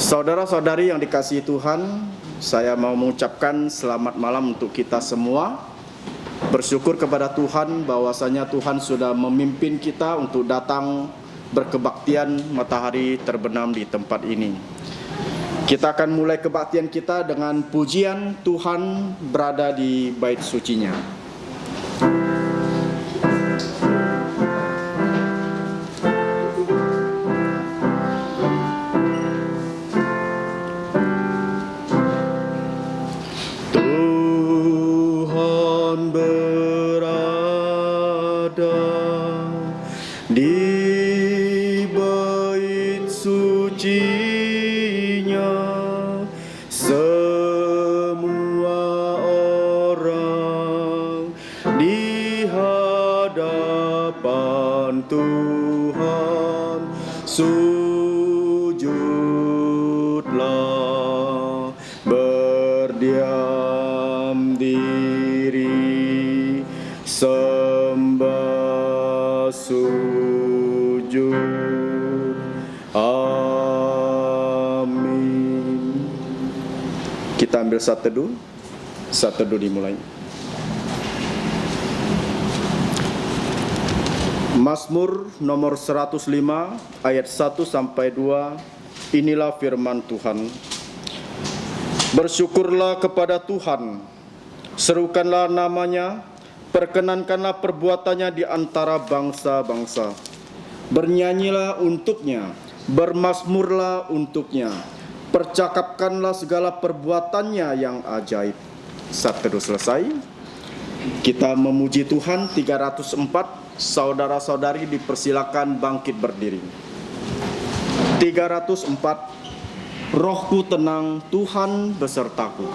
Saudara-saudari yang dikasihi Tuhan, saya mau mengucapkan selamat malam untuk kita semua. Bersyukur kepada Tuhan bahwasanya Tuhan sudah memimpin kita untuk datang berkebaktian matahari terbenam di tempat ini. Kita akan mulai kebaktian kita dengan pujian Tuhan berada di bait sucinya. Sujudlah, berdiam diri, sembah sujud. Amin. Kita ambil saat teduh dimulai. Mazmur nomor 105 ayat 1 sampai 2. Inilah firman Tuhan. Bersyukurlah kepada Tuhan, serukanlah namanya, perkenankanlah perbuatannya di antara bangsa-bangsa. Bernyanyilah untuknya, bermazmurlah untuknya, percakapkanlah segala perbuatannya yang ajaib. Saat teduh selesai, kita memuji Tuhan 304. Saudara-saudari dipersilakan bangkit berdiri. 304. Rohku tenang, Tuhan besertaku.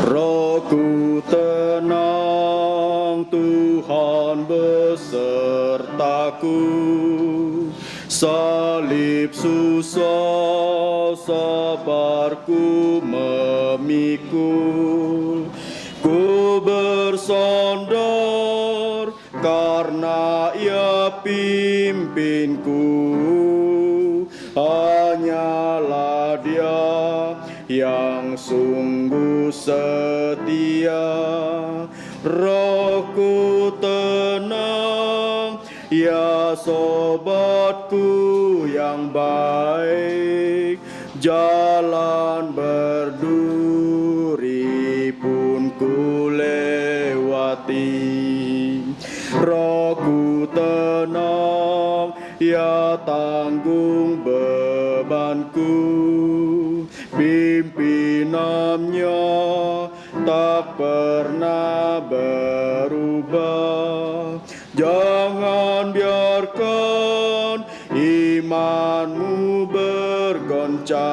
Rohku tenang, Tuhan besertaku. Salib susah, sabarku memikul. Ku bersandar karena Ia pimpinku. Hanyalah Dia yang sungguh setia. Rohku tenang, ya sobatku yang baik. Jalan berduri pun ku lewati. Rohku tenang, ya tanggung bebanku. Pimpinannya tak pernah berubah. Jangan biarkan imanmu bergoncang.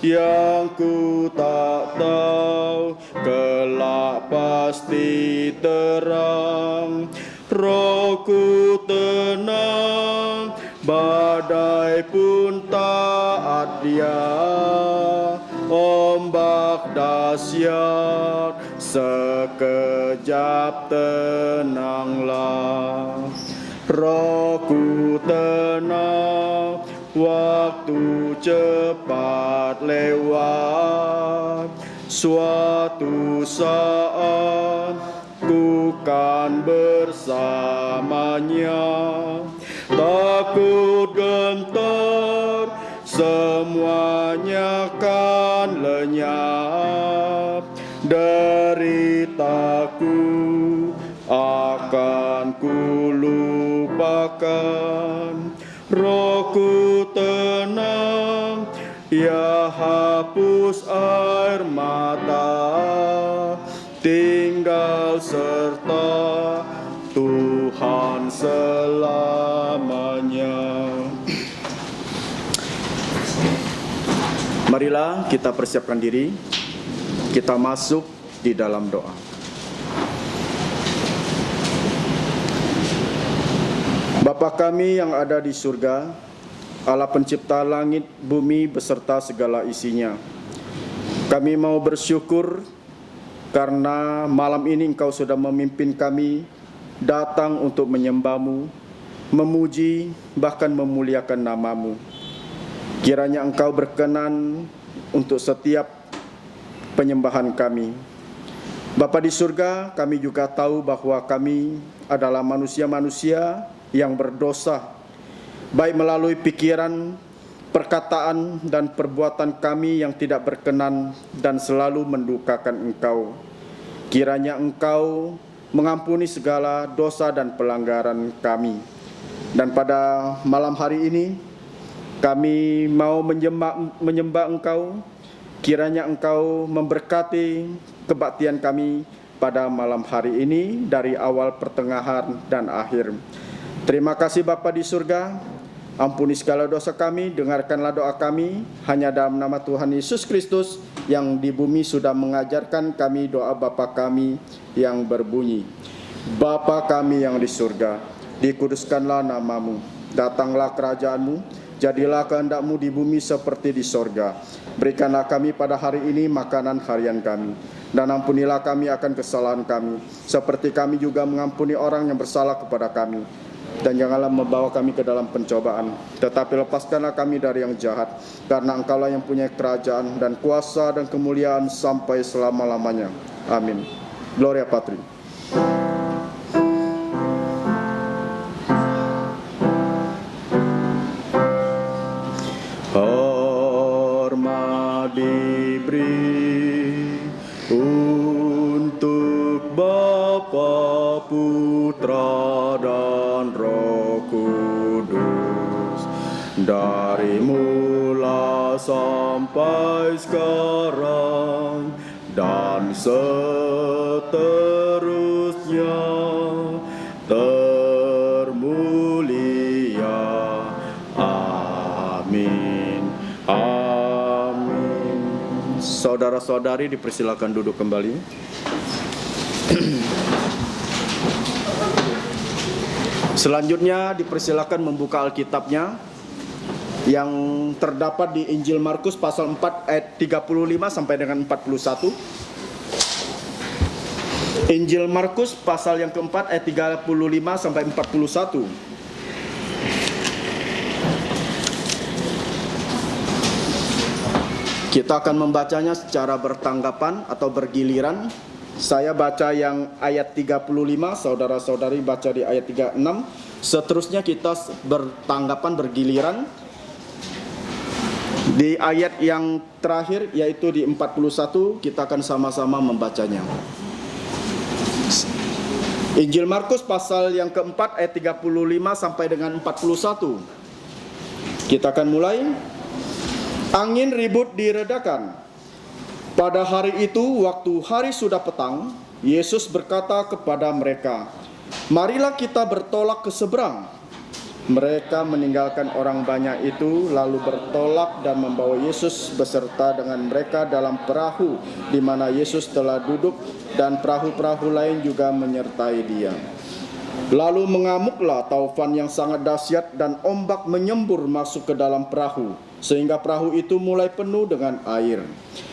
Yang ku tak tahu kelak pasti terang. Rohku tenang, badai pun taat Dia. Ombak dahsyat, sekejap tenanglah. Rohku tenang, waktu cepat lewat. Suatu saat ku kan bersamanya. Takut gentar, semuanya kan lenyap. Deritaku akan ku lupakan. Rohku tenang, ya hapus air mata. Tinggal serta Tuhan selamanya. Marilah kita persiapkan diri, kita masuk di dalam doa. Bapa kami yang ada di surga, Allah pencipta langit, bumi beserta segala isinya. Kami mau bersyukur karena malam ini Engkau sudah memimpin kami datang untuk menyembah-Mu, memuji, bahkan memuliakan nama-Mu. Kiranya Engkau berkenan untuk setiap penyembahan kami. Bapa di surga, kami juga tahu bahwa kami adalah manusia-manusia yang berdosa, baik melalui pikiran, perkataan, dan perbuatan kami yang tidak berkenan dan selalu mendukakan Engkau. Kiranya Engkau mengampuni segala dosa dan pelanggaran kami. Dan pada malam hari ini, kami mau menyembah Engkau. Kiranya Engkau memberkati kebaktian kami pada malam hari ini dari awal, pertengahan, dan akhir. Terima kasih Bapa di surga. Ampuni segala dosa kami, dengarkanlah doa kami, hanya dalam nama Tuhan Yesus Kristus yang di bumi sudah mengajarkan kami doa Bapa kami yang berbunyi, Bapa kami yang di surga, dikuduskanlah nama-Mu, datanglah kerajaan-Mu, jadilah kehendak-Mu di bumi seperti di sorga. Berikanlah kami pada hari ini makanan harian kami, dan ampunilah kami akan kesalahan kami, seperti kami juga mengampuni orang yang bersalah kepada kami. Dan janganlah membawa kami ke dalam pencobaan, tetapi lepaskanlah kami dari yang jahat, karena Engkaulah yang punya kerajaan dan kuasa dan kemuliaan sampai selama-lamanya. Amin. Gloria Patri. Hormat diberi untuk Bapa, Putra, dan Roh Kudus, dari mula sampai sekarang dan seterusnya, termulia. Amin. Amin. Saudara-saudari dipersilakan duduk kembali. Selanjutnya dipersilakan membuka Alkitabnya yang terdapat di Injil Markus pasal 4 ayat 35 sampai dengan 41. Injil Markus pasal yang keempat ayat 35 sampai 41. Kita akan membacanya secara bertanggapan atau bergiliran. Saya baca yang ayat 35, saudara-saudari baca di ayat 36. Seterusnya kita bertanggapan bergiliran di ayat yang terakhir, yaitu di 41, kita akan sama-sama membacanya. Injil Markus pasal yang keempat ayat 35 sampai dengan 41. Kita akan mulai. Angin ribut diredakan. Pada hari itu, waktu hari sudah petang, Yesus berkata kepada mereka, "Marilah kita bertolak ke seberang." Mereka meninggalkan orang banyak itu, lalu bertolak dan membawa Yesus beserta dengan mereka dalam perahu di mana Yesus telah duduk, dan perahu-perahu lain juga menyertai Dia. Lalu mengamuklah taufan yang sangat dahsyat, dan ombak menyembur masuk ke dalam perahu, sehingga perahu itu mulai penuh dengan air.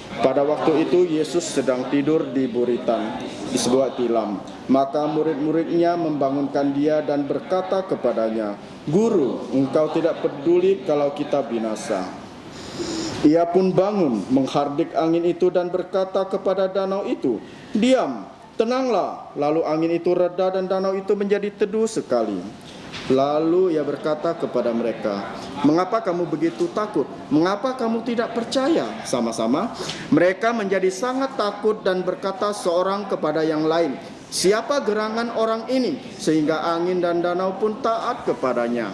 Pada waktu itu Yesus sedang tidur di buritan di sebuah tilam. Maka murid-muridnya membangunkan Dia dan berkata kepadanya, "Guru, Engkau tidak peduli kalau kita binasa." Ia pun bangun, menghardik angin itu dan berkata kepada danau itu, "Diam, tenanglah." Lalu angin itu reda dan danau itu menjadi teduh sekali. Lalu Ia berkata kepada mereka, "Mengapa kamu begitu takut? Mengapa kamu tidak percaya?" Sama-sama mereka menjadi sangat takut dan berkata seorang kepada yang lain, "Siapa gerangan orang ini sehingga angin dan danau pun taat kepadanya?"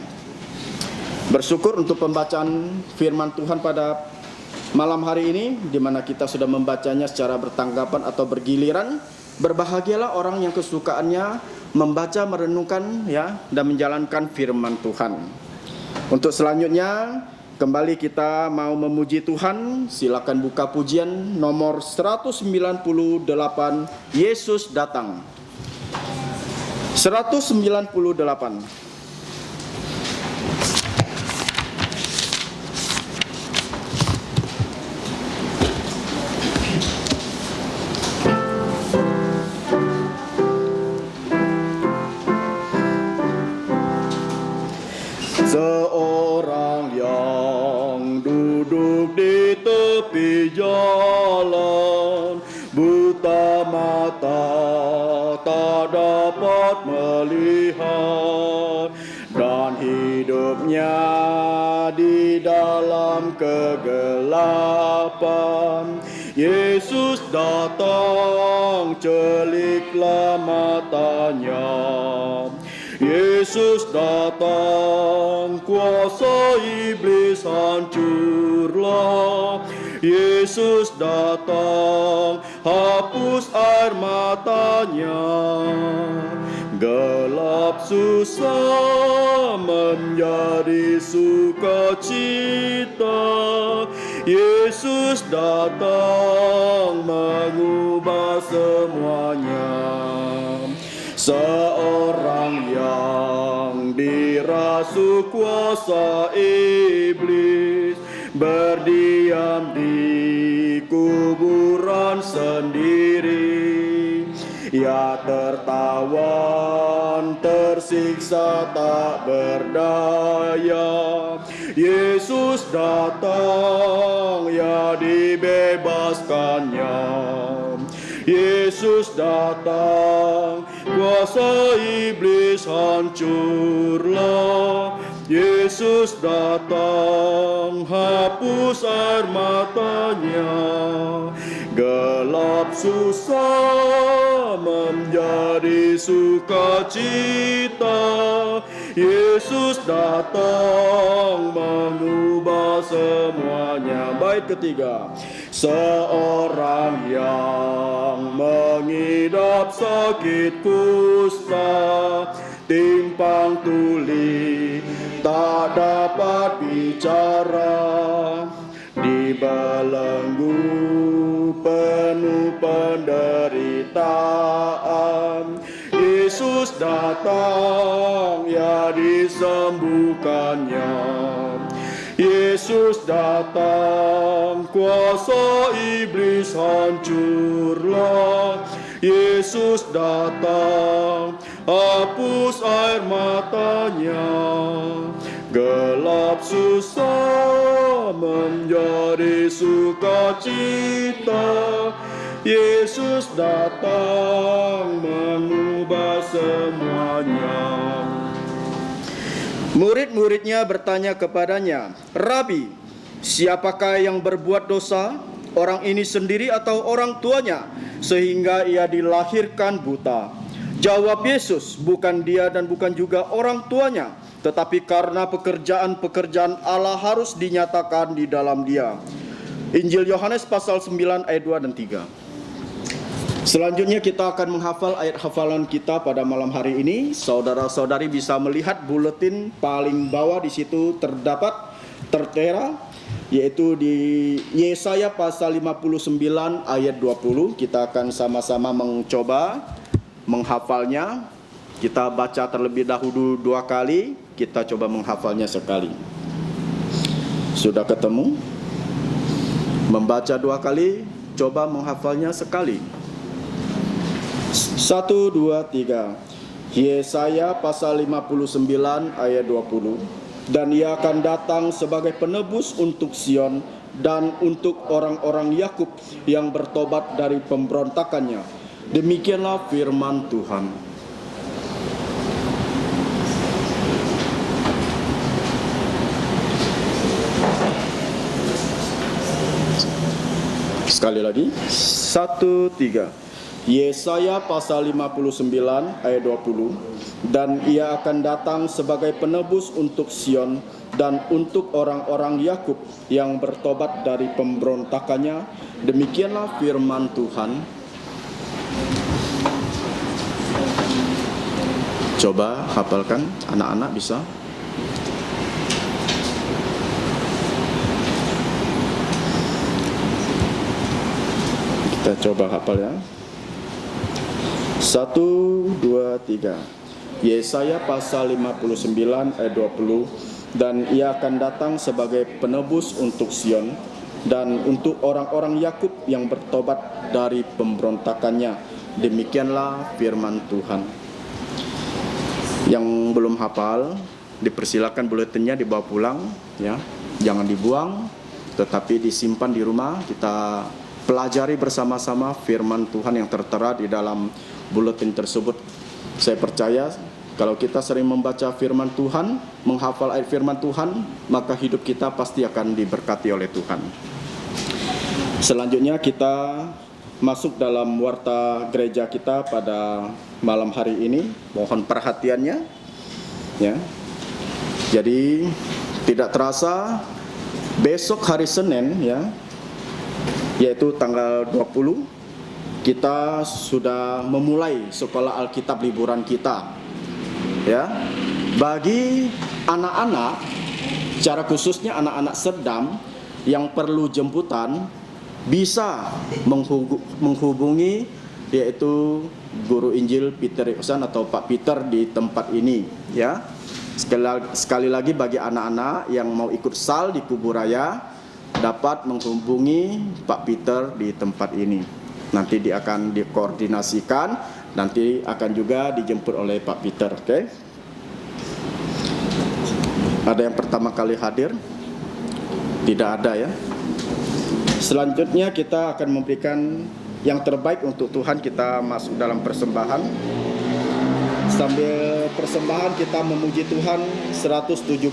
Bersyukur untuk pembacaan firman Tuhan pada malam hari ini, di mana kita sudah membacanya secara bertanggapan atau bergiliran. Berbahagialah orang yang kesukaannya membaca, merenungkan dan menjalankan firman Tuhan. Untuk selanjutnya, kembali kita mau memuji Tuhan. Silakan buka pujian nomor 198, Yesus datang. 198. mata tak dapat melihat, dan hidupnya di dalam kegelapan. Yesus datang, celiklah matanya. Yesus datang, kuasa iblis hancurlah. Yesus datang, hapus air matanya. Gelap susah menjadi sukacita. Yesus datang mengubah semuanya. Seorang yang dirasuk kuasa iblis berdiam di kuburan sendiri. Ia tertawan, tersiksa tak berdaya. Yesus datang, ia dibebaskannya. Yesus datang, kuasa iblis hancurlah. Yesus datang, hapus air matanya. Gelap susah menjadi sukacita. Yesus datang mengubah semuanya. Bait ketiga. Seorang yang mengidap sakit kusta, timpang tuli, tak dapat bicara, dibelenggu penuh penderitaan. Yesus datang, ya disembuhkannya. Yesus datang, kuasa iblis hancurlah. Yesus datang, hapus air matanya. Gelap susah menjadi sukacita. Yesus datang mengubah semuanya. Murid-muridnya bertanya kepadanya, "Rabi, siapakah yang berbuat dosa, orang ini sendiri atau orang tuanya, sehingga ia dilahirkan buta?" Jawab Yesus, "Bukan dia dan bukan juga orang tuanya, tetapi karena pekerjaan-pekerjaan Allah harus dinyatakan di dalam dia." Injil Yohanes pasal 9 ayat 2 dan 3. Selanjutnya kita akan menghafal ayat hafalan kita pada malam hari ini. Saudara-saudari bisa melihat buletin paling bawah, di situ tertera yaitu di Yesaya pasal 59 ayat 20. Kita akan sama-sama mencoba menghafalnya. Kita baca terlebih dahulu 2 kali, kita coba menghafalnya sekali. Sudah ketemu? Membaca 2 kali, coba menghafalnya sekali. 1, 2, 3. Yesaya pasal 59 ayat 20. Dan ia akan datang sebagai penebus untuk Sion dan untuk orang-orang Yakub yang bertobat dari pemberontakannya. Demikianlah firman Tuhan. Sekali lagi, 1, 3. Yesaya pasal 59 ayat 20. Dan ia akan datang sebagai penebus untuk Sion dan untuk orang-orang Yakub yang bertobat dari pemberontakannya. Demikianlah firman Tuhan. Coba hafalkan, anak-anak bisa? Kita coba hafal ya. 1, 2, 3. Yesaya pasal 59 ayat 20. Dan ia akan datang sebagai penebus untuk Sion dan untuk orang-orang Yakub yang bertobat dari pemberontakannya. Demikianlah firman Tuhan. Yang belum hafal, dipersilakan buletinnya dibawa pulang ya. Jangan dibuang, tetapi disimpan di rumah. Kita pelajari bersama-sama firman Tuhan yang tertera di dalam buletin tersebut. Saya percaya kalau kita sering membaca firman Tuhan, menghafal ayat firman Tuhan, maka hidup kita pasti akan diberkati oleh Tuhan. Selanjutnya kita masuk dalam warta gereja kita pada malam hari ini. Mohon perhatiannya. Ya. Jadi tidak terasa besok hari Senin, ya, yaitu tanggal 20, kita sudah memulai sekolah Alkitab liburan kita. Ya, bagi anak-anak, secara khususnya anak-anak sedang yang perlu jemputan, bisa menghubungi yaitu Guru Injil Peter Iksan atau Pak Peter di tempat ini. Ya, sekali lagi bagi anak-anak yang mau ikut sal di Kuburaya dapat menghubungi Pak Peter di tempat ini. Nanti dia akan dikoordinasikan. Nanti akan juga dijemput oleh Pak Peter, oke? Ada yang pertama kali hadir? Tidak ada, ya. Selanjutnya kita akan memberikan yang terbaik untuk Tuhan. Kita masuk dalam persembahan. Sambil persembahan kita memuji Tuhan 175.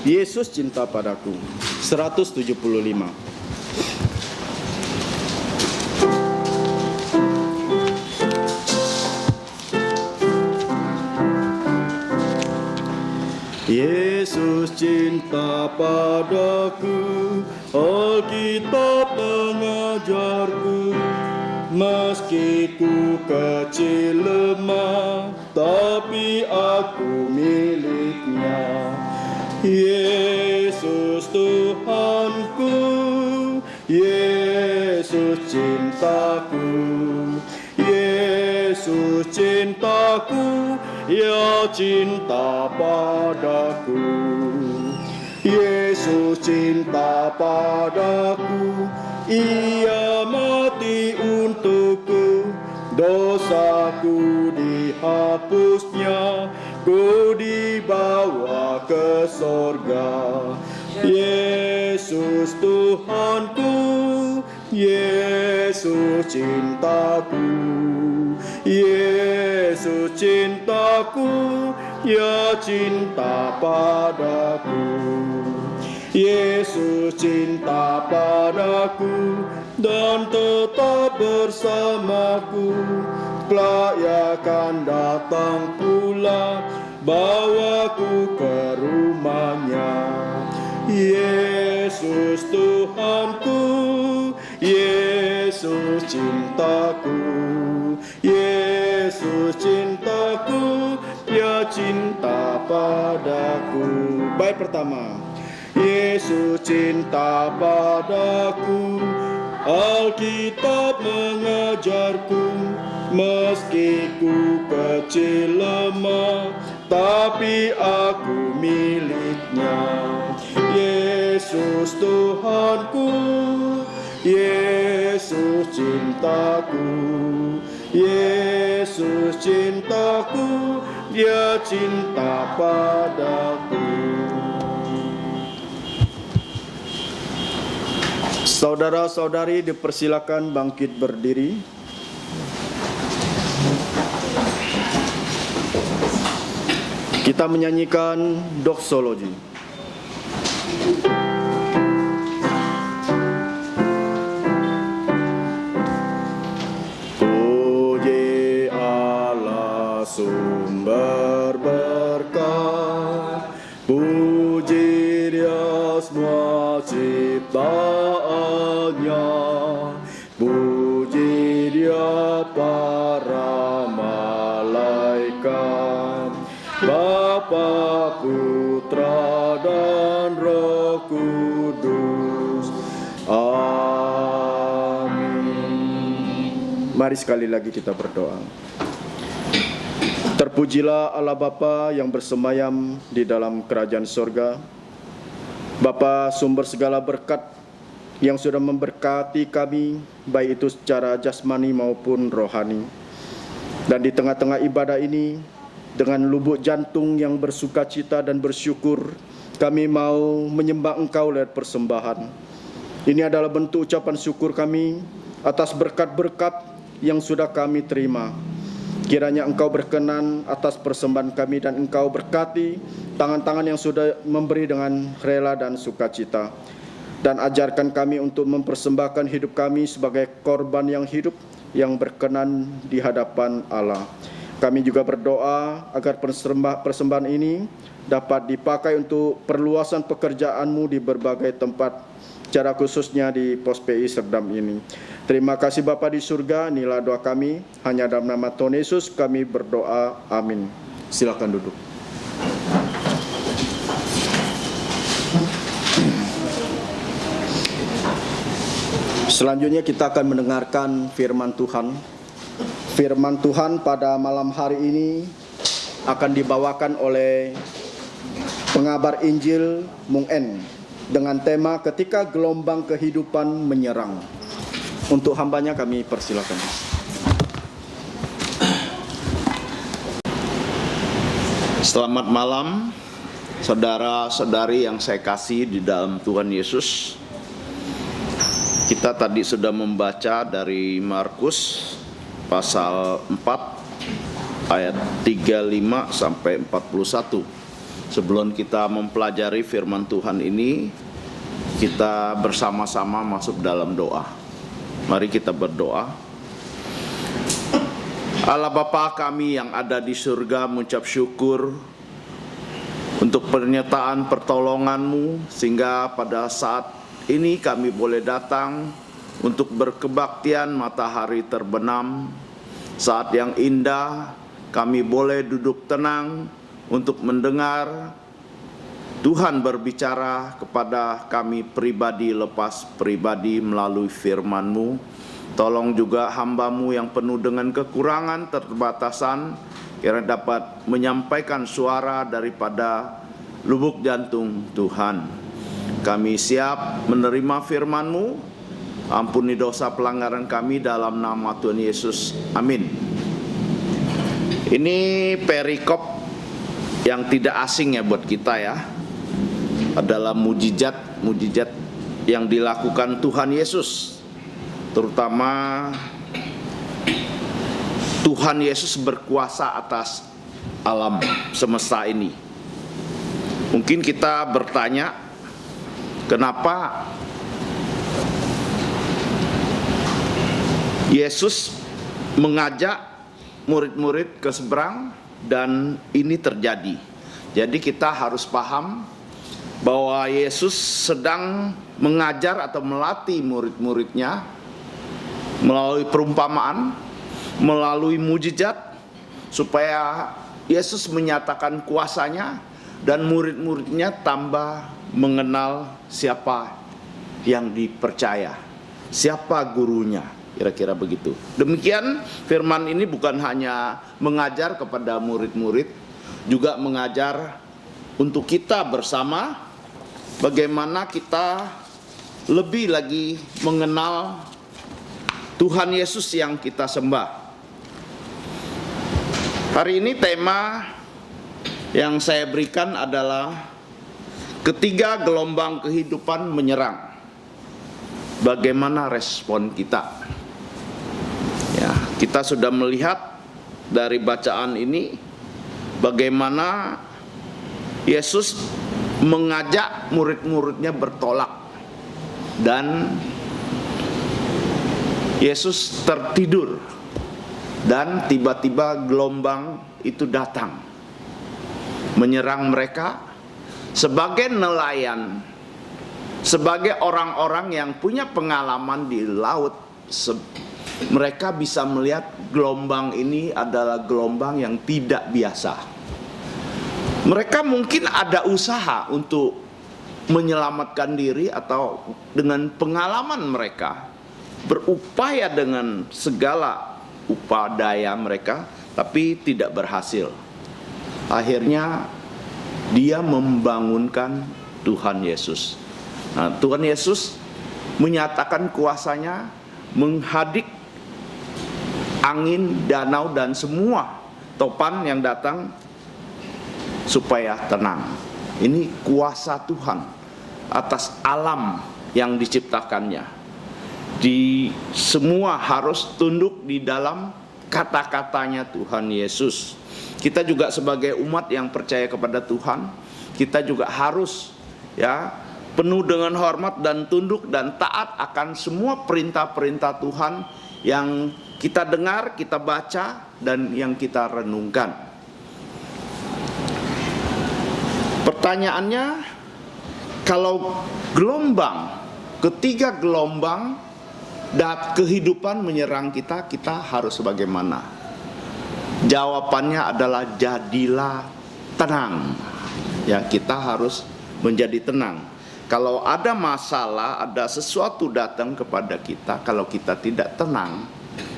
Yesus cinta padaku. 175. Yesus cinta padaku, Alkitab mengajarku, meski ku kecil lemah, tapi aku miliknya. Yesus Tuhanku, Yesus cintaku, Yesus cintaku, ya cinta padaku. Yesus cinta padaku, ia mati untukku, dosaku dihapusnya, ku dibawa ke sorga. Yesus Tuhanku, Yesus cintaku, Yesus cintaku, ya cinta padaku. Yesus cinta padaku dan tetap bersamaku, kelak ia akan datang pula, bawaku ke rumahnya. Yesus Tuhanku, Yesus cintaku, Yesus cintaku, ya cinta padaku. Bait pertama. Yesus cinta padaku, Alkitab mengajarku, meski ku kecil lemah, tapi aku miliknya. Yesus Tuhanku, Yesus cintaku, Yesus cintaku, dia cinta padaku. Saudara-saudari dipersilakan bangkit berdiri. Kita menyanyikan doxology. Puji Allah sumber berkah, puji Dia semua ciptaannya, puji Dia para malaikat, Bapa, Putra dan Roh Kudus. Amin. Mari sekali lagi kita berdoa. Terpujilah Allah Bapa yang bersemayam di dalam kerajaan sorga, Bapa sumber segala berkat yang sudah memberkati kami, baik itu secara jasmani maupun rohani. Dan di tengah-tengah ibadah ini, dengan lubuk jantung yang bersukacita dan bersyukur, kami mau menyembah Engkau lewat persembahan. Ini adalah bentuk ucapan syukur kami atas berkat-berkat yang sudah kami terima. Kiranya Engkau berkenan atas persembahan kami dan Engkau berkati tangan-tangan yang sudah memberi dengan rela dan sukacita. Dan ajarkan kami untuk mempersembahkan hidup kami sebagai korban yang hidup yang berkenan di hadapan Allah. Kami juga berdoa agar persembahan ini dapat dipakai untuk perluasan pekerjaan-Mu di berbagai tempat, secara khususnya di Pos PI Serdam ini. Terima kasih Bapa di surga, inilah doa kami, hanya dalam nama Tuhan Yesus kami berdoa, amin. Silakan duduk. Selanjutnya kita akan mendengarkan firman Tuhan. Firman Tuhan pada malam hari ini akan dibawakan oleh pengabar Injil Mung En dengan tema ketika gelombang kehidupan menyerang. Untuk hambanya kami persilakan. Selamat malam, saudara-saudari yang saya kasih di dalam Tuhan Yesus. Kita tadi sudah membaca dari Markus pasal 4 ayat 35 sampai 41. Sebelum kita mempelajari firman Tuhan ini, kita bersama-sama masuk dalam doa. Mari kita berdoa. Allah Bapa kami yang ada di surga, mengucap syukur untuk pernyataan pertolongan-Mu, sehingga pada saat ini kami boleh datang untuk berkebaktian matahari terbenam. Saat yang indah kami boleh duduk tenang untuk mendengar Tuhan berbicara kepada kami pribadi lepas pribadi melalui firman-Mu. Tolong juga hamba-Mu yang penuh dengan kekurangan, keterbatasan, kiranya dapat menyampaikan suara daripada lubuk jantung Tuhan. Kami siap menerima firman-Mu. Ampuni dosa pelanggaran kami dalam nama Tuhan Yesus. Amin. Ini perikop yang tidak asing ya buat kita ya. Adalah mujizat yang dilakukan Tuhan Yesus. Terutama Tuhan Yesus berkuasa atas alam semesta ini. Mungkin kita bertanya, kenapa Yesus mengajak murid-murid ke seberang dan ini terjadi? Jadi kita harus paham bahwa Yesus sedang mengajar atau melatih murid-muridnya melalui perumpamaan, melalui mujizat, supaya Yesus menyatakan kuasanya dan murid-muridnya tambah mengenal siapa yang dipercaya, siapa gurunya, kira-kira begitu. Demikian firman ini bukan hanya mengajar kepada murid-murid, juga mengajar untuk kita bersama bagaimana kita lebih lagi mengenal Tuhan Yesus yang kita sembah. Hari ini tema yang saya berikan adalah ketika gelombang kehidupan menyerang, bagaimana respon kita? Ya, kita sudah melihat dari bacaan ini bagaimana Yesus mengajak murid-muridnya bertolak dan Yesus tertidur dan tiba-tiba gelombang itu datang menyerang mereka. Sebagai nelayan, sebagai orang-orang yang punya pengalaman di laut, mereka bisa melihat gelombang ini adalah gelombang yang tidak biasa. Mereka mungkin ada usaha untuk menyelamatkan diri atau dengan pengalaman mereka berupaya dengan segala upaya daya mereka, tapi tidak berhasil. Akhirnya dia membangunkan Tuhan Yesus. Nah, Tuhan Yesus menyatakan kuasanya, menghadik angin, danau, dan semua topan yang datang supaya tenang. Ini kuasa Tuhan atas alam yang diciptakannya. Di semua harus tunduk di dalam kata-katanya Tuhan Yesus. Kita juga sebagai umat yang percaya kepada Tuhan, kita juga harus penuh dengan hormat dan tunduk dan taat akan semua perintah-perintah Tuhan yang kita dengar, kita baca, dan yang kita renungkan. Pertanyaannya, kalau ketiga gelombang kehidupan menyerang kita, kita harus bagaimana? Jawabannya adalah jadilah tenang. Ya, kita harus menjadi tenang. Kalau ada masalah, ada sesuatu datang kepada kita, kalau kita tidak tenang,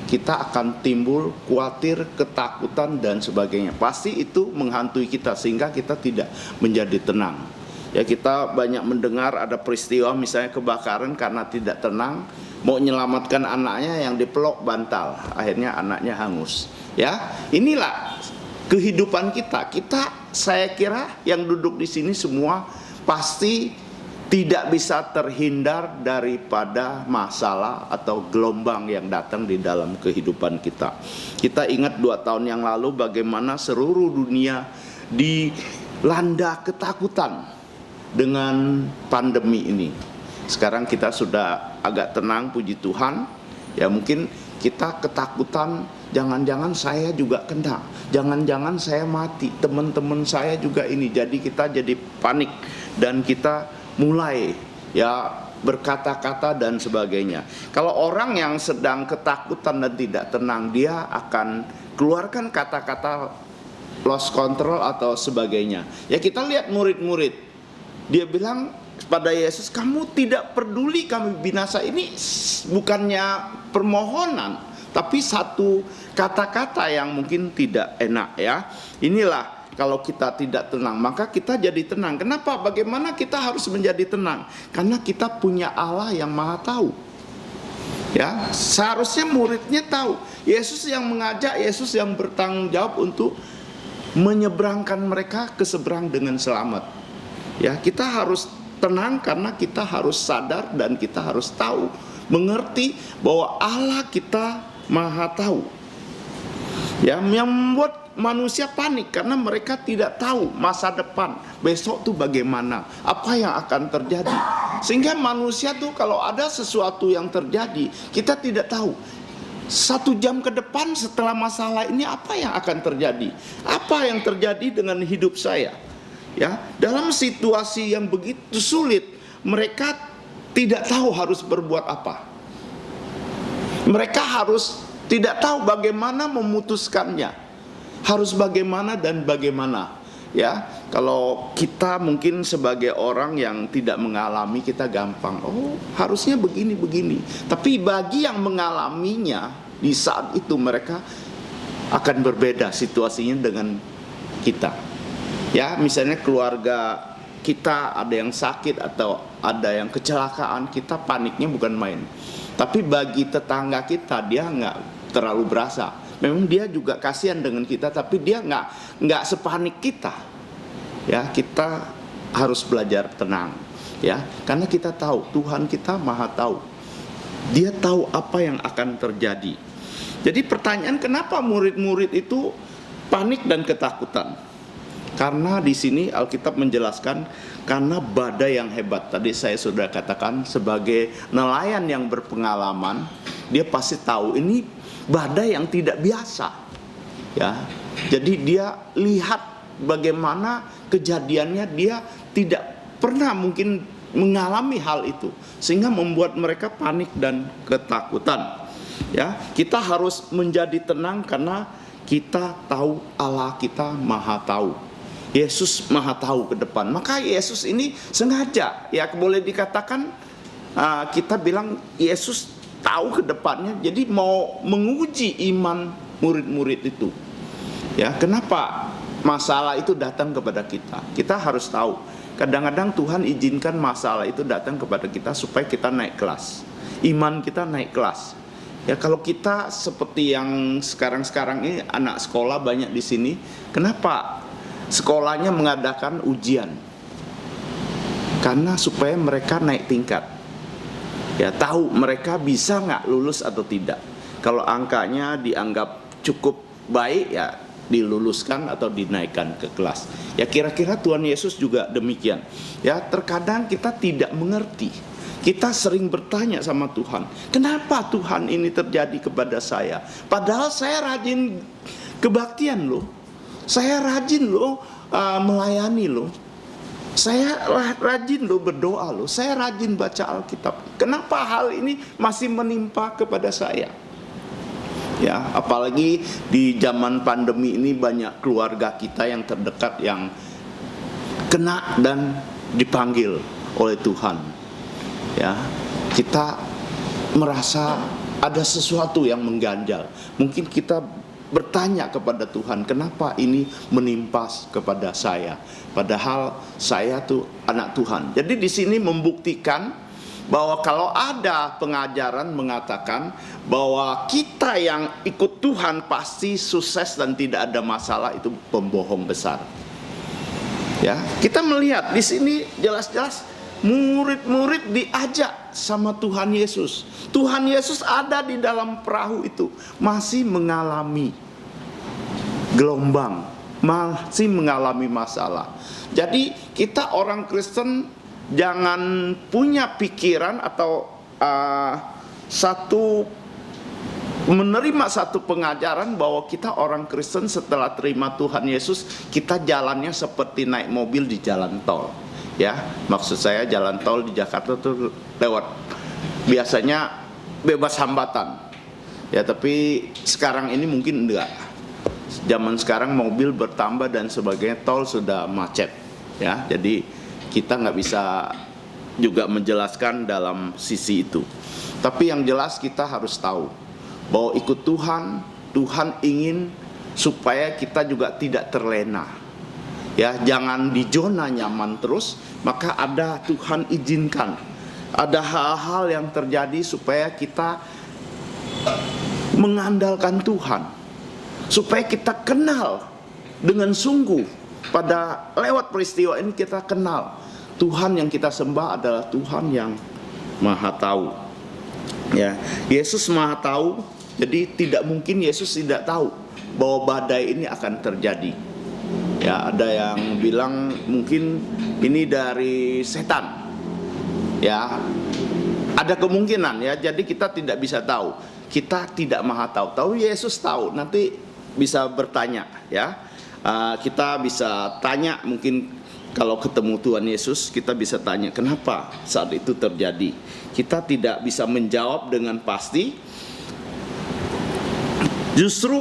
kita akan timbul khawatir, ketakutan, dan sebagainya. Pasti itu menghantui kita sehingga kita tidak menjadi tenang. Ya, kita banyak mendengar ada peristiwa misalnya kebakaran karena tidak tenang, mau menyelamatkan anaknya yang dipeluk bantal, akhirnya anaknya hangus. Ya, inilah kehidupan kita. Saya kira yang duduk di sini semua pasti tidak bisa terhindar daripada masalah atau gelombang yang datang di dalam kehidupan kita. Kita ingat 2 tahun yang lalu bagaimana seluruh dunia dilanda ketakutan dengan pandemi ini. Sekarang kita sudah agak tenang, puji Tuhan. Ya, mungkin kita ketakutan, jangan-jangan saya juga kena, jangan-jangan saya mati, teman-teman saya juga ini. Jadi kita jadi panik dan kita mulai berkata-kata dan sebagainya. Kalau orang yang sedang ketakutan dan tidak tenang, dia akan keluarkan kata-kata lost control atau sebagainya. Ya, kita lihat murid-murid, dia bilang kepada Yesus, kamu tidak peduli kami binasa. Ini bukannya permohonan, tapi satu kata-kata yang mungkin tidak enak ya. Inilah kalau kita tidak tenang, maka kita jadi tenang. Kenapa? Bagaimana kita harus menjadi tenang? Karena kita punya Allah yang Maha Tahu. Ya, seharusnya muridnya tahu. Yesus yang mengajak, Yesus yang bertanggung jawab untuk menyeberangkan mereka ke seberang dengan selamat. Ya, kita harus tenang karena kita harus sadar dan kita harus tahu, mengerti bahwa Allah kita Maha Tahu. Ya, yang membuat manusia panik karena mereka tidak tahu masa depan besok tuh bagaimana, apa yang akan terjadi. Sehingga manusia tuh kalau ada sesuatu yang terjadi, kita tidak tahu 1 jam ke depan setelah masalah ini apa yang akan terjadi, apa yang terjadi dengan hidup saya. Ya, dalam situasi yang begitu sulit, mereka tidak tahu harus berbuat apa. Mereka harus tidak tahu bagaimana memutuskannya, harus bagaimana dan bagaimana. Ya, kalau kita mungkin sebagai orang yang tidak mengalami, kita gampang, oh harusnya begini. Tapi bagi yang mengalaminya di saat itu, mereka akan berbeda situasinya dengan kita. Ya, misalnya keluarga kita ada yang sakit atau ada yang kecelakaan, kita paniknya bukan main. Tapi bagi tetangga kita, dia nggak terlalu berasa. Memang dia juga kasihan dengan kita, tapi dia nggak sepanik kita. Ya, kita harus belajar tenang. Ya, karena kita tahu Tuhan kita Maha Tahu. Dia tahu apa yang akan terjadi. Jadi pertanyaan, kenapa murid-murid itu panik dan ketakutan? Karena di sini Alkitab menjelaskan karena badai yang hebat. Tadi saya sudah katakan, sebagai nelayan yang berpengalaman, dia pasti tahu ini badai yang tidak biasa. Ya, jadi dia lihat bagaimana kejadiannya, dia tidak pernah mungkin mengalami hal itu, sehingga membuat mereka panik dan ketakutan. Ya, kita harus menjadi tenang karena kita tahu Allah kita Maha Tahu. Yesus Maha Tahu ke depan. Maka Yesus ini sengaja, ya boleh dikatakan kita bilang Yesus tahu ke depannya, jadi mau menguji iman murid-murid itu. Ya, kenapa masalah itu datang kepada kita? Kita harus tahu, kadang-kadang Tuhan izinkan masalah itu datang kepada kita supaya kita naik kelas. Iman kita naik kelas. Ya, kalau kita seperti yang sekarang-sekarang ini anak sekolah banyak di sini, kenapa sekolahnya mengadakan ujian? Karena supaya mereka naik tingkat. Ya, tahu mereka bisa nggak lulus atau tidak. Kalau angkanya dianggap cukup baik, ya diluluskan atau dinaikkan ke kelas. Ya, kira-kira Tuhan Yesus juga demikian. Ya, terkadang kita tidak mengerti. Kita sering bertanya sama Tuhan, kenapa Tuhan ini terjadi kepada saya? Padahal saya rajin kebaktian loh. Saya rajin loh melayani loh. Saya rajin loh berdoa loh. Saya rajin baca Alkitab. Kenapa hal ini masih menimpa kepada saya? Ya, apalagi di zaman pandemi ini banyak keluarga kita yang terdekat yang kena dan dipanggil oleh Tuhan. Ya, kita merasa ada sesuatu yang mengganjal. Mungkin kita bertanya kepada Tuhan, kenapa ini menimpa kepada saya? Padahal saya tuh anak Tuhan. Jadi di sini membuktikan bahwa kalau ada pengajaran mengatakan bahwa kita yang ikut Tuhan pasti sukses dan tidak ada masalah, itu pembohong besar. Ya, kita melihat di sini jelas-jelas murid-murid diajak sama Tuhan Yesus. Tuhan Yesus ada di dalam perahu itu, masih mengalami gelombang, masih mengalami masalah. Jadi kita orang Kristen jangan punya pikiran atau menerima satu pengajaran bahwa kita orang Kristen setelah terima Tuhan Yesus, kita jalannya seperti naik mobil di jalan tol. Ya, maksud saya jalan tol di Jakarta tuh lewat biasanya bebas hambatan. Ya, tapi sekarang ini mungkin enggak. Zaman sekarang mobil bertambah dan sebagainya, tol sudah macet. Ya, jadi kita nggak bisa juga menjelaskan dalam sisi itu. Tapi yang jelas kita harus tahu bahwa ikut Tuhan, Tuhan ingin supaya kita juga tidak terlena. Ya, jangan di zona nyaman terus, maka ada Tuhan izinkan. Ada hal-hal yang terjadi supaya kita mengandalkan Tuhan. Supaya kita kenal dengan sungguh. Pada lewat peristiwa ini kita kenal Tuhan yang kita sembah adalah Tuhan yang Maha Tahu. Ya, Yesus Maha Tahu, jadi tidak mungkin Yesus tidak tahu bahwa badai ini akan terjadi. Ya, ada yang bilang mungkin ini dari setan. Ya, ada kemungkinan ya. Jadi kita tidak bisa tahu. Kita tidak Maha Tahu. Tahu Yesus tahu. Nanti bisa bertanya ya. Kita bisa tanya, mungkin kalau ketemu Tuhan Yesus kita bisa tanya kenapa saat itu terjadi. Kita tidak bisa menjawab dengan pasti. Justru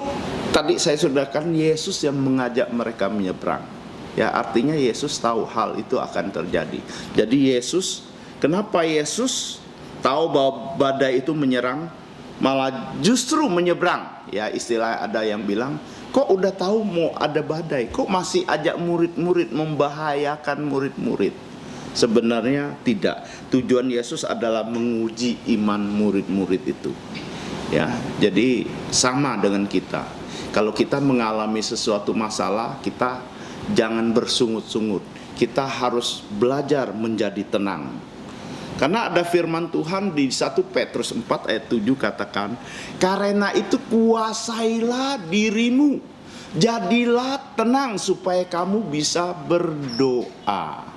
tadi saya sudah kan Yesus yang mengajak mereka menyeberang. Ya, artinya Yesus tahu hal itu akan terjadi. Jadi Yesus, kenapa Yesus tahu bahwa badai itu menyerang, malah justru menyeberang? Ya, istilah ada yang bilang, kok udah tahu mau ada badai, kok masih ajak murid-murid, membahayakan murid-murid? Sebenarnya tidak. Tujuan Yesus adalah menguji iman murid-murid itu. Ya, jadi sama dengan kita. Kalau kita mengalami sesuatu masalah, kita jangan bersungut-sungut. Kita harus belajar menjadi tenang. Karena ada firman Tuhan di 1 Petrus 4 ayat 7 katakan, karena itu kuasailah dirimu, jadilah tenang supaya kamu bisa berdoa.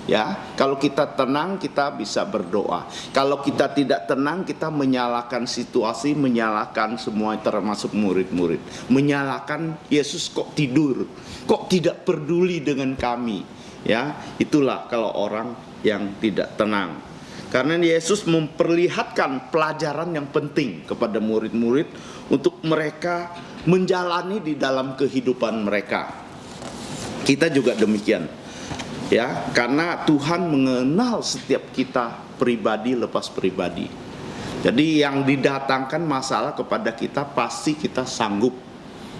Ya, kalau kita tenang kita bisa berdoa. Kalau kita tidak tenang kita menyalahkan situasi, menyalahkan semua termasuk murid-murid. Menyalahkan Yesus kok tidur, kok tidak peduli dengan kami. Ya, itulah kalau orang yang tidak tenang. Karena Yesus memperlihatkan pelajaran yang penting kepada murid-murid untuk mereka menjalani di dalam kehidupan mereka. Kita juga demikian. Ya, karena Tuhan mengenal setiap kita pribadi lepas pribadi. Jadi yang didatangkan masalah kepada kita pasti kita sanggup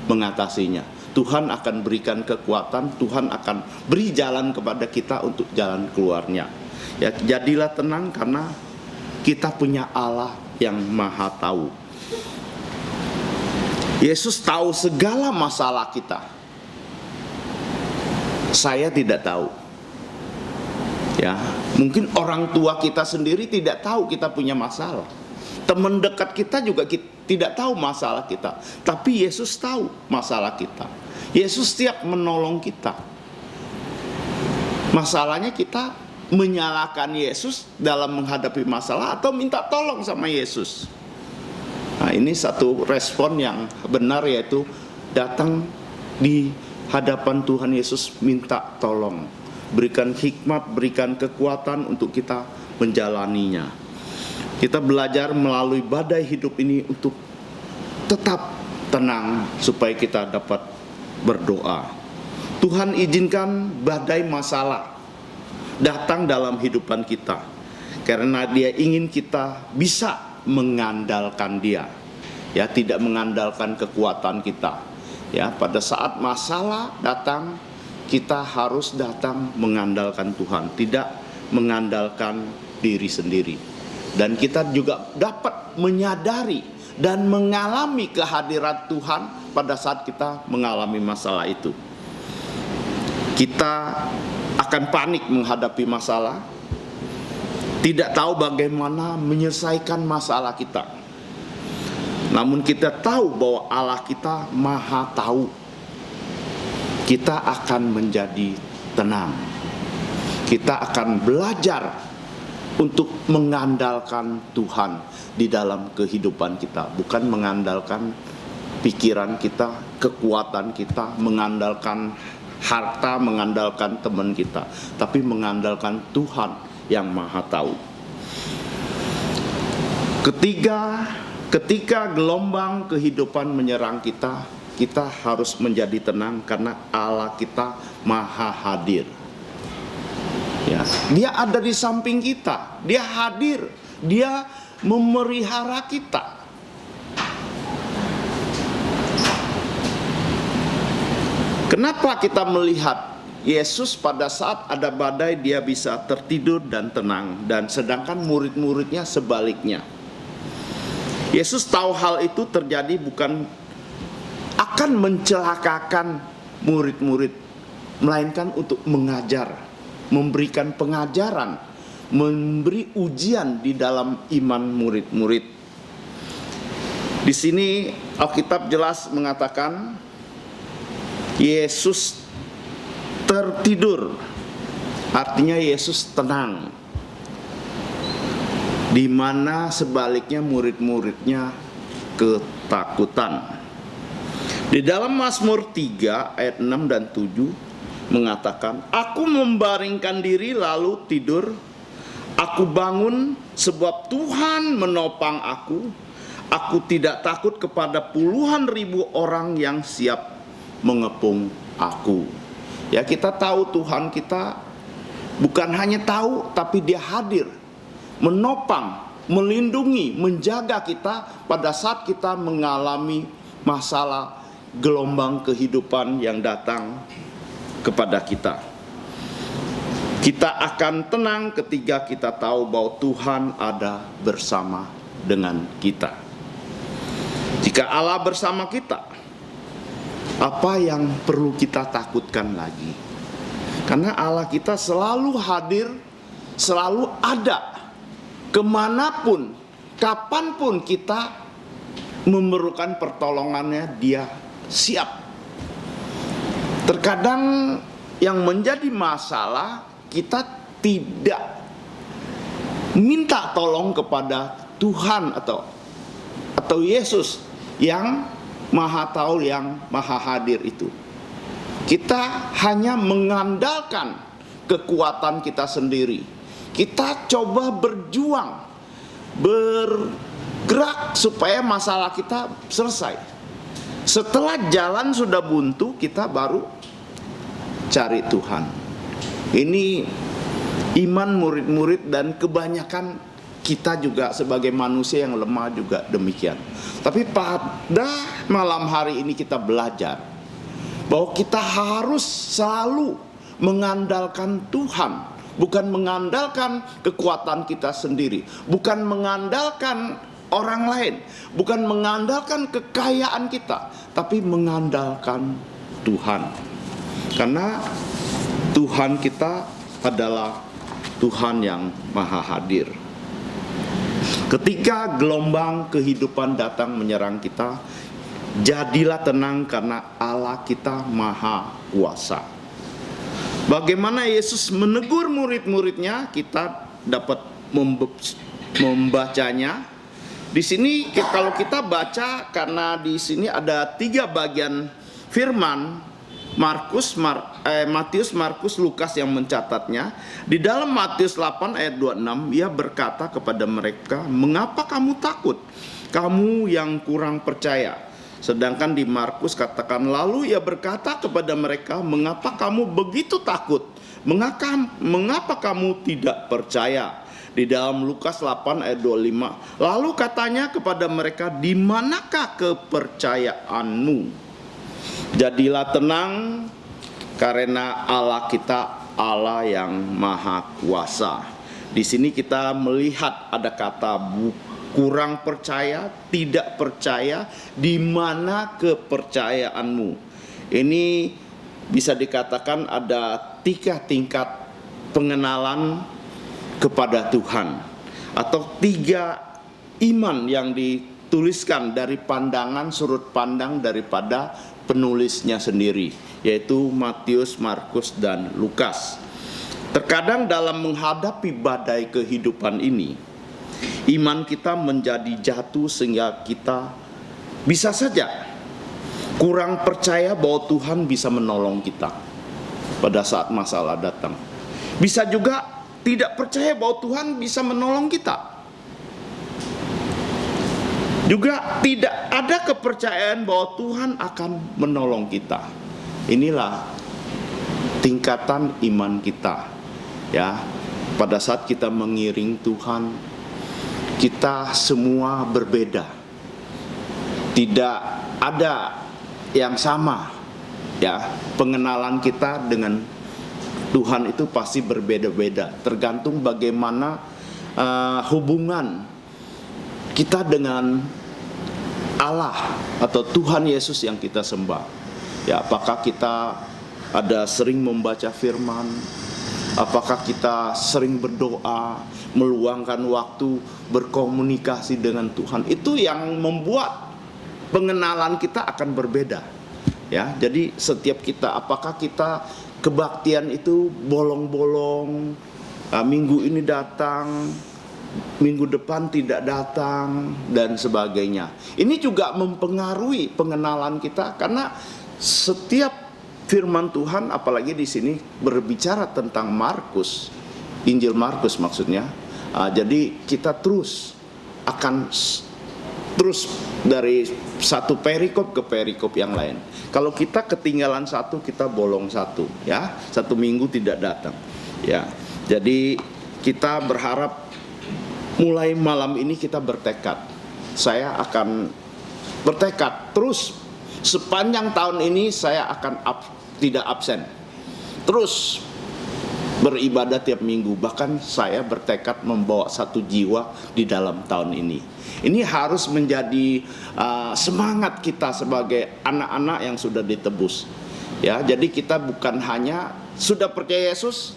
mengatasinya. Tuhan akan berikan kekuatan, Tuhan akan beri jalan kepada kita untuk jalan keluarnya. Ya, jadilah tenang karena kita punya Allah yang Maha Tahu. Yesus tahu segala masalah kita. Saya tidak tahu. Ya, mungkin orang tua kita sendiri tidak tahu kita punya masalah. Teman dekat kita juga tidak tahu masalah kita. Tapi Yesus tahu masalah kita. Yesus siap menolong kita. Masalahnya kita menyalahkan Yesus dalam menghadapi masalah atau minta tolong sama Yesus. Nah, ini satu respon yang benar, yaitu datang di hadapan Tuhan Yesus minta tolong. Berikan hikmat, berikan kekuatan untuk kita menjalaninya. Kita belajar melalui badai hidup ini untuk tetap tenang supaya kita dapat berdoa. Tuhan izinkan badai masalah datang dalam kehidupan kita karena Dia ingin kita bisa mengandalkan Dia. Ya, tidak mengandalkan kekuatan kita. Ya, pada saat masalah datang, kita harus datang mengandalkan Tuhan, tidak mengandalkan diri sendiri. Dan kita juga dapat menyadari dan mengalami kehadiran Tuhan pada saat kita mengalami masalah itu. Kita akan panik menghadapi masalah, tidak tahu bagaimana menyelesaikan masalah kita. Namun kita tahu bahwa Allah kita Maha Tahu. Kita akan menjadi tenang. Kita akan belajar untuk mengandalkan Tuhan di dalam kehidupan kita, bukan mengandalkan pikiran kita, kekuatan kita, mengandalkan harta, mengandalkan teman kita, tapi mengandalkan Tuhan yang Maha Tahu. Ketika gelombang kehidupan menyerang kita, kita harus menjadi tenang karena Allah kita Maha Hadir. Ya, Dia ada di samping kita, Dia hadir, Dia memelihara kita. Kenapa kita melihat Yesus pada saat ada badai Dia bisa tertidur dan tenang, dan sedangkan murid-muridnya sebaliknya. Yesus tahu hal itu terjadi bukan akan mencelakakan murid-murid, melainkan untuk mengajar, memberikan pengajaran, memberi ujian di dalam iman murid-murid. Di sini Alkitab jelas mengatakan Yesus tertidur, artinya Yesus tenang, di mana sebaliknya murid-muridnya ketakutan. Di dalam Mazmur 3 ayat 6 dan 7 mengatakan, aku membaringkan diri lalu tidur, aku bangun sebab Tuhan menopang aku tidak takut kepada puluhan ribu orang yang siap mengepung aku. Ya, kita tahu Tuhan kita bukan hanya tahu, tapi Dia hadir, menopang, melindungi, menjaga kita pada saat kita mengalami masalah gelombang kehidupan yang datang kepada kita. Kita akan tenang ketika kita tahu bahwa Tuhan ada bersama dengan kita. Jika Allah bersama kita, apa yang perlu kita takutkan lagi? Karena Allah kita selalu hadir, selalu ada, kemanapun, kapanpun kita memerlukan pertolongannya, Dia siap. Terkadang yang menjadi masalah, kita tidak minta tolong kepada Tuhan atau Yesus yang Maha Tahu, yang Maha Hadir itu. Kita hanya mengandalkan kekuatan kita sendiri. Kita coba berjuang, bergerak supaya masalah kita selesai. Setelah jalan sudah buntu, kita baru cari Tuhan. Ini iman murid-murid, dan kebanyakan kita juga sebagai manusia yang lemah juga demikian. Tapi pada malam hari ini kita belajar bahwa kita harus selalu mengandalkan Tuhan, bukan mengandalkan kekuatan kita sendiri, bukan mengandalkan orang lain, bukan mengandalkan kekayaan kita, tapi mengandalkan Tuhan. Karena Tuhan kita adalah Tuhan yang maha hadir. Ketika gelombang kehidupan datang menyerang kita, jadilah tenang karena Allah kita maha kuasa. Bagaimana Yesus menegur murid-muridnya, kita dapat membacanya. Di sini kalau kita baca, karena di sini ada 3 bagian firman, Matius, Markus, Lukas yang mencatatnya. Di dalam Matius 8 ayat 26, ia berkata kepada mereka, "Mengapa kamu takut, kamu yang kurang percaya?" Sedangkan di Markus katakan, lalu ia berkata kepada mereka, "Mengapa kamu begitu takut? Mengapa kamu tidak percaya?" Di dalam Lukas 8 ayat 25, lalu katanya kepada mereka, "Di manakah kepercayaanmu? Jadilah tenang karena Allah kita Allah yang maha kuasa." Di sini kita melihat ada kata kurang percaya, tidak percaya, di mana kepercayaanmu. Ini bisa dikatakan ada 3 tingkat pengenalan kepada Tuhan, atau 3 iman yang dituliskan dari pandangan sudut pandang daripada penulisnya sendiri, yaitu Matius, Markus, dan Lukas. Terkadang dalam menghadapi badai kehidupan ini, iman kita menjadi jatuh sehingga kita bisa saja kurang percaya bahwa Tuhan bisa menolong kita pada saat masalah datang. Bisa juga tidak percaya bahwa Tuhan bisa menolong kita. Juga tidak ada kepercayaan bahwa Tuhan akan menolong kita. Inilah tingkatan iman kita, ya. Pada saat kita mengiring Tuhan, kita semua berbeda. Tidak ada yang sama, ya. Pengenalan kita dengan Tuhan itu pasti berbeda-beda, tergantung bagaimana hubungan kita dengan Allah atau Tuhan Yesus yang kita sembah. Ya, apakah kita ada sering membaca firman? Apakah kita sering berdoa, meluangkan waktu berkomunikasi dengan Tuhan? Itu yang membuat pengenalan kita akan berbeda. Ya, jadi setiap kita, apakah kita kebaktian itu bolong-bolong, minggu ini datang, minggu depan tidak datang, dan sebagainya. Ini juga mempengaruhi pengenalan kita, karena setiap firman Tuhan, apalagi di sini berbicara tentang Markus, Injil Markus maksudnya. Jadi kita terus akan dari satu perikop ke perikop yang lain. Kalau kita ketinggalan satu, kita bolong satu, ya. 1 minggu tidak datang, ya. Jadi kita berharap mulai malam ini kita bertekad. Saya akan bertekad terus sepanjang tahun ini, saya akan tidak absen. Terus beribadah tiap minggu. Bahkan saya bertekad membawa 1 jiwa di dalam tahun ini. Ini harus menjadi semangat kita sebagai anak-anak yang sudah ditebus. Ya, jadi kita bukan hanya sudah percaya Yesus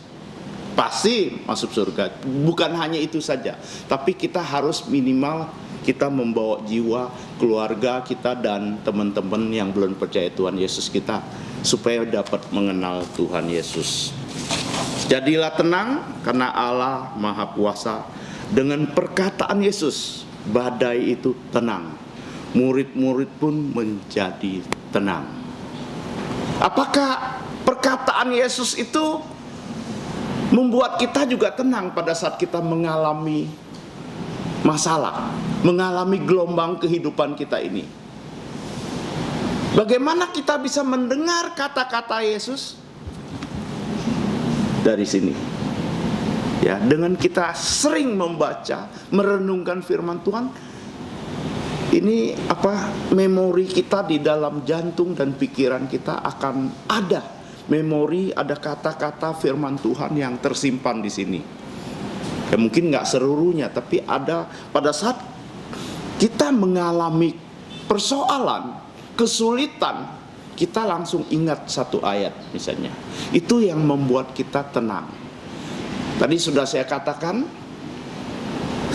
pasti masuk surga. Bukan hanya itu saja, tapi kita harus minimal kita membawa jiwa keluarga kita dan teman-teman yang belum percaya Tuhan Yesus kita, supaya dapat mengenal Tuhan Yesus. Jadilah tenang karena Allah Maha Kuasa. Dengan perkataan Yesus, badai itu tenang. Murid-murid pun menjadi tenang. Apakah perkataan Yesus itu membuat kita juga tenang pada saat kita mengalami masalah, mengalami gelombang kehidupan kita ini? Bagaimana kita bisa mendengar kata-kata Yesus? Dari sini, ya, dengan kita sering membaca, merenungkan firman Tuhan, ini memori kita di dalam jantung dan pikiran kita akan ada memori, ada kata-kata firman Tuhan yang tersimpan di sini. Ya, mungkin nggak seluruhnya, tapi ada pada saat kita mengalami persoalan, kesulitan, kita langsung ingat 1 ayat misalnya. Itu yang membuat kita tenang. Tadi sudah saya katakan,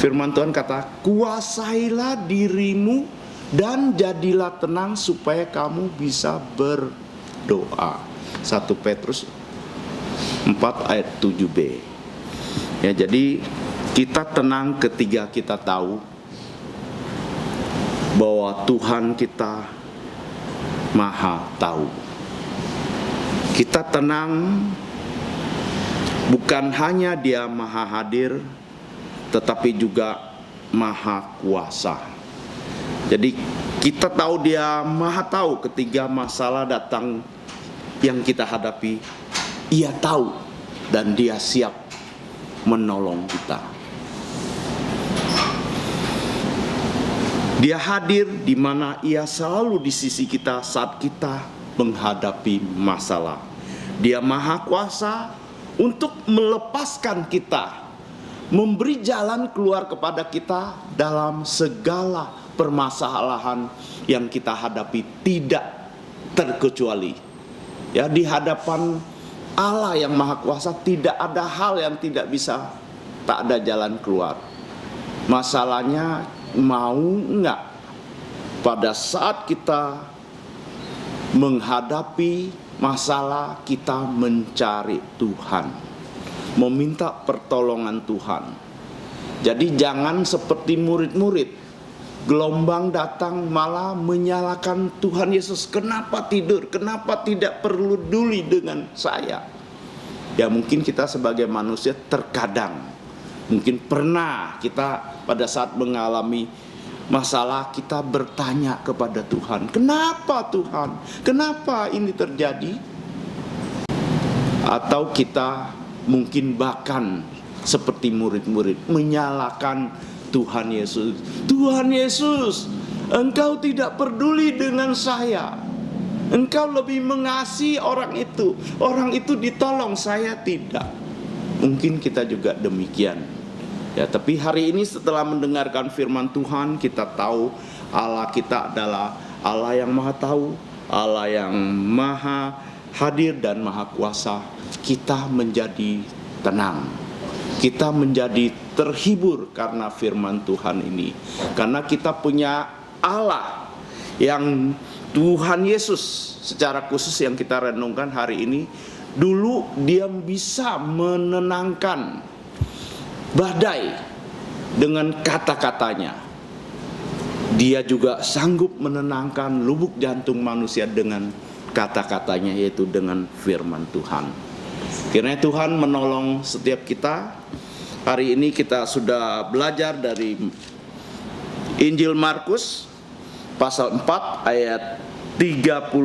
firman Tuhan kata, kuasailah dirimu dan jadilah tenang supaya kamu bisa berdoa. 1 Petrus 4 ayat 7b. Ya, jadi kita tenang ketika kita tahu bahwa Tuhan kita Maha tahu. Kita tenang bukan hanya Dia Maha hadir, tetapi juga Maha kuasa. Jadi kita tahu Dia Maha tahu ketika masalah datang yang kita hadapi. Ia tahu dan Dia siap menolong kita. Dia hadir di mana Ia selalu di sisi kita saat kita menghadapi masalah. Dia Maha kuasa untuk melepaskan kita, memberi jalan keluar kepada kita dalam segala permasalahan yang kita hadapi, tidak terkecuali. Ya, di hadapan Allah yang Maha kuasa tidak ada hal yang tidak bisa, tak ada jalan keluar. Masalahnya mau enggak pada saat kita menghadapi masalah, kita mencari Tuhan, meminta pertolongan Tuhan. Jadi jangan seperti murid-murid, gelombang datang malah menyalahkan Tuhan Yesus. Kenapa tidur? Kenapa tidak peduli dengan saya? Ya, mungkin kita sebagai manusia terkadang, mungkin pernah kita pada saat mengalami masalah, kita bertanya kepada Tuhan, kenapa Tuhan? Kenapa ini terjadi? Atau kita mungkin bahkan seperti murid-murid menyalahkan Tuhan Yesus. Tuhan Yesus, Engkau tidak peduli dengan saya. Engkau lebih mengasihi orang itu. Orang itu ditolong, saya tidak. Mungkin kita juga demikian. Ya, tapi hari ini setelah mendengarkan firman Tuhan, kita tahu Allah kita adalah Allah yang Maha tahu, Allah yang Maha hadir dan Maha kuasa. Kita menjadi tenang, kita menjadi terhibur karena firman Tuhan ini. Karena kita punya Allah yang Tuhan Yesus secara khusus yang kita renungkan hari ini. Dulu Dia bisa menenangkan badai dengan kata-katanya. Dia juga sanggup menenangkan lubuk jantung manusia dengan kata-katanya, yaitu dengan firman Tuhan. Kiranya Tuhan menolong setiap kita. Hari ini kita sudah belajar dari Injil Markus pasal 4 ayat 35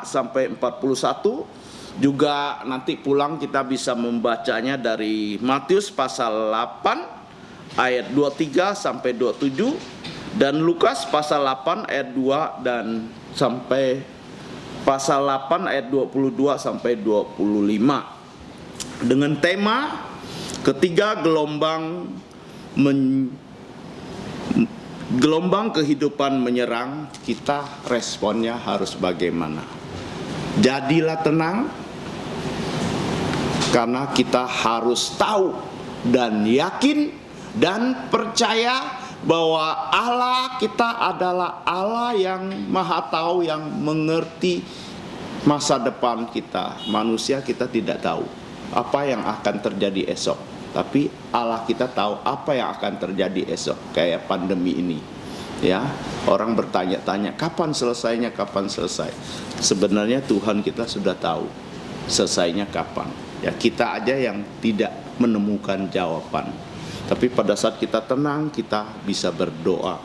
sampai 41. Juga nanti pulang kita bisa membacanya dari Matius pasal 8 ayat 23 sampai 27 dan Lukas pasal 8 ayat 2 dan sampai pasal 8 ayat 22 sampai 25 dengan tema ketiga gelombang kehidupan menyerang, kita responnya harus bagaimana? Jadilah tenang, karena kita harus tahu dan yakin dan percaya bahwa Allah kita adalah Allah yang Maha tahu, yang mengerti masa depan kita. Manusia kita tidak tahu apa yang akan terjadi esok, tapi Allah kita tahu apa yang akan terjadi esok. Kayak pandemi ini, ya, orang bertanya-tanya kapan selesainya, kapan selesai. Sebenarnya Tuhan kita sudah tahu selesainya kapan. Ya, kita aja yang tidak menemukan jawaban. Tapi pada saat kita tenang, kita bisa berdoa.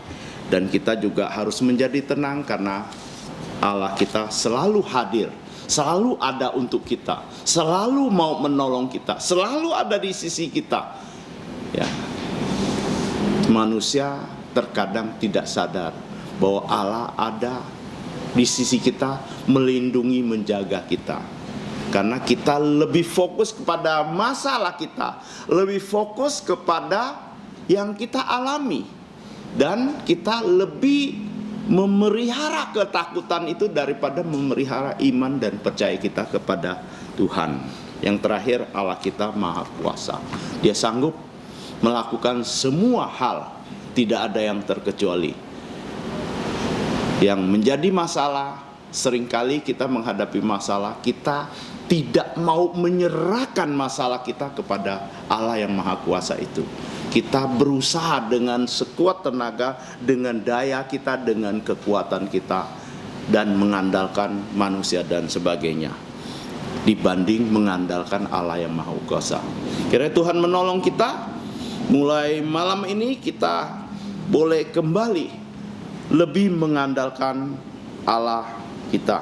Dan kita juga harus menjadi tenang karena Allah kita selalu hadir, selalu ada untuk kita, selalu mau menolong kita, selalu ada di sisi kita. Ya. Manusia terkadang tidak sadar bahwa Allah ada di sisi kita, melindungi, menjaga kita. Karena kita lebih fokus kepada masalah kita, lebih fokus kepada yang kita alami, dan kita lebih memelihara ketakutan itu daripada memelihara iman dan percaya kita kepada Tuhan. Yang terakhir, Allah kita Maha Kuasa. Dia sanggup melakukan semua hal, tidak ada yang terkecuali. Yang menjadi masalah, seringkali kita menghadapi masalah, kita tidak mau menyerahkan masalah kita kepada Allah yang Maha Kuasa itu. Kita berusaha dengan sekuat tenaga, dengan daya kita, dengan kekuatan kita, dan mengandalkan manusia dan sebagainya, dibanding mengandalkan Allah yang Maha Kuasa. Kiranya Tuhan menolong kita. Mulai malam ini kita boleh kembali lebih mengandalkan Allah kita.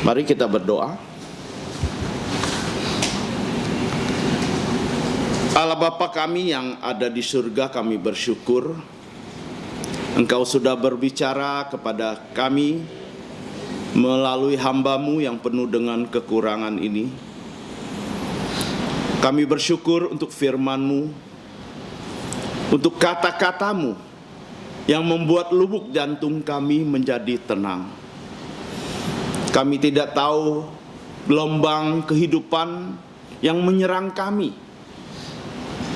Mari kita berdoa. Allah Bapa kami yang ada di surga, kami bersyukur Engkau sudah berbicara kepada kami melalui hamba-Mu yang penuh dengan kekurangan ini. Kami bersyukur untuk firman-Mu, untuk kata-kata-Mu yang membuat lubuk jantung kami menjadi tenang. Kami tidak tahu gelombang kehidupan yang menyerang kami,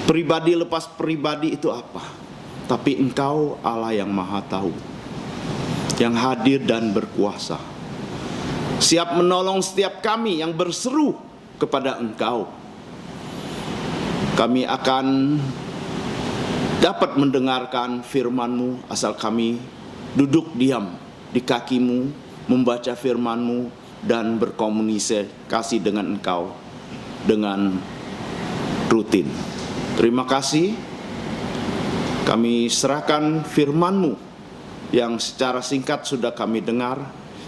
pribadi lepas pribadi itu apa. Tapi Engkau Allah yang Maha Tahu, yang hadir dan berkuasa, siap menolong setiap kami yang berseru kepada Engkau. Kami akan dapat mendengarkan firman-Mu asal kami duduk diam di kaki-Mu, membaca firman-Mu dan berkomunikasi dengan Engkau dengan rutin. Terima kasih. Kami serahkan firman-Mu yang secara singkat sudah kami dengar.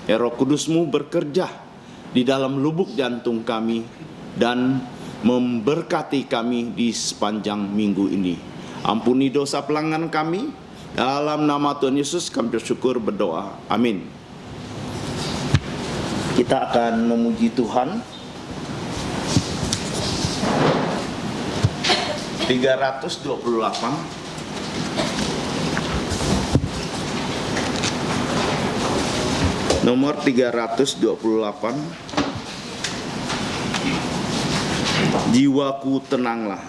Ya Roh Kudus-Mu bekerja di dalam lubuk jantung kami dan memberkati kami di sepanjang minggu ini. Ampuni dosa pelanggan kami. Dalam nama Tuhan Yesus kami bersyukur berdoa. Amin. Kita akan memuji Tuhan. 328. Nomor 328. Jiwaku tenanglah.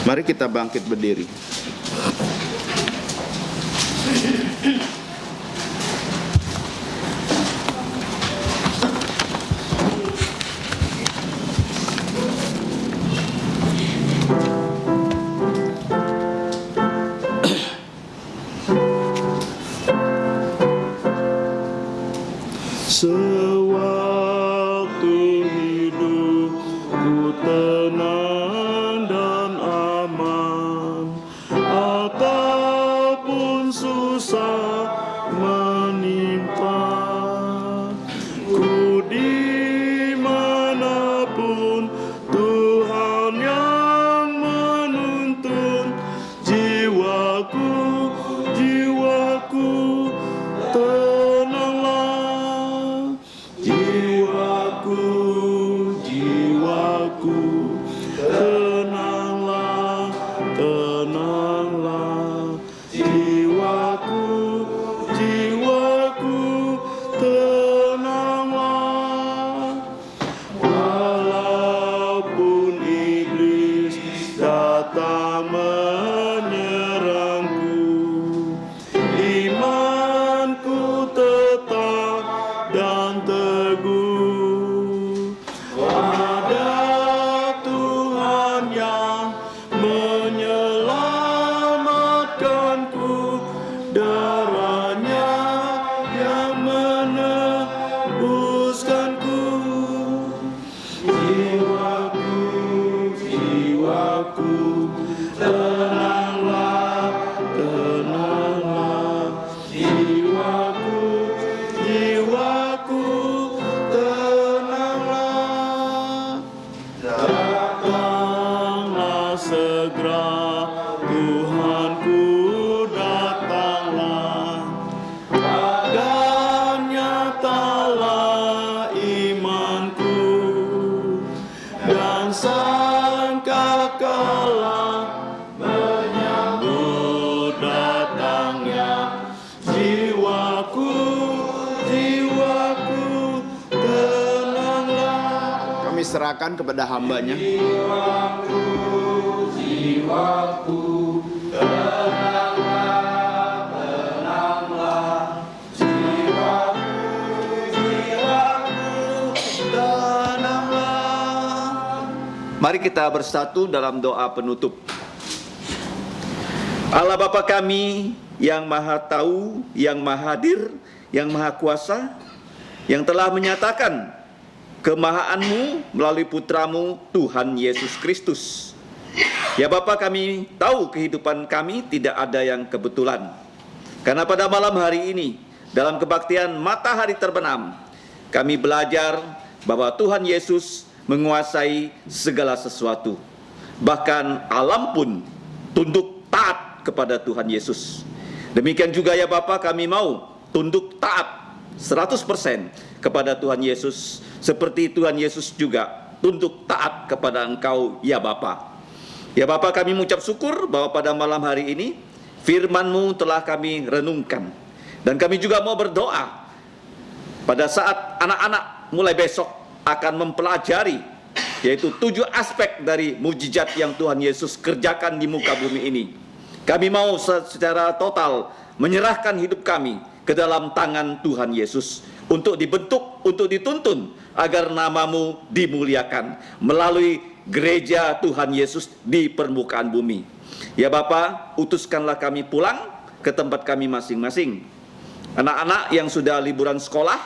Mari kita bangkit berdiri. Sewaktu hidupku tenang dan aman, ataupun susah menimpa, ku dimanapun Tuhan yang menuntun jiwaku, jiwaku tenanglah. Jiwaku, tenanglah, tenanglah. Jiwaku, tenanglah. Walaupun iblis datang menyerangku, imanku tetap dan teguh. Darahnya yang menebuskanku. Jiwaku, tenanglah, tenanglah. Jiwaku, tenanglah. Datanglah segera Tuhanku, datanglah. diserahkan kepada hambanya. Mari kita bersatu dalam doa penutup. Allah Bapa kami yang Maha Tahu, yang Maha Hadir, yang Maha Kuasa, yang telah menyatakan kemahaanmu melalui putramu Tuhan Yesus Kristus. Ya Bapa, kami tahu kehidupan kami tidak ada yang kebetulan. Karena pada malam hari ini, dalam kebaktian matahari terbenam, kami belajar bahwa Tuhan Yesus menguasai segala sesuatu. Bahkan alam pun tunduk taat kepada Tuhan Yesus. Demikian juga ya Bapa, kami mau tunduk taat 100% kepada Tuhan Yesus, seperti Tuhan Yesus juga tunduk taat kepada Engkau ya Bapa. Ya Bapa, kami mengucap syukur bahwa pada malam hari ini firman-Mu telah kami renungkan. Dan kami juga mau berdoa pada saat anak-anak mulai besok akan mempelajari yaitu 7 aspek dari mujizat yang Tuhan Yesus kerjakan di muka bumi ini. Kami mau secara total menyerahkan hidup kami ke dalam tangan Tuhan Yesus untuk dibentuk, untuk dituntun agar nama-Mu dimuliakan melalui gereja Tuhan Yesus di permukaan bumi. Ya Bapa, utuskanlah kami pulang ke tempat kami masing-masing. Anak-anak yang sudah liburan sekolah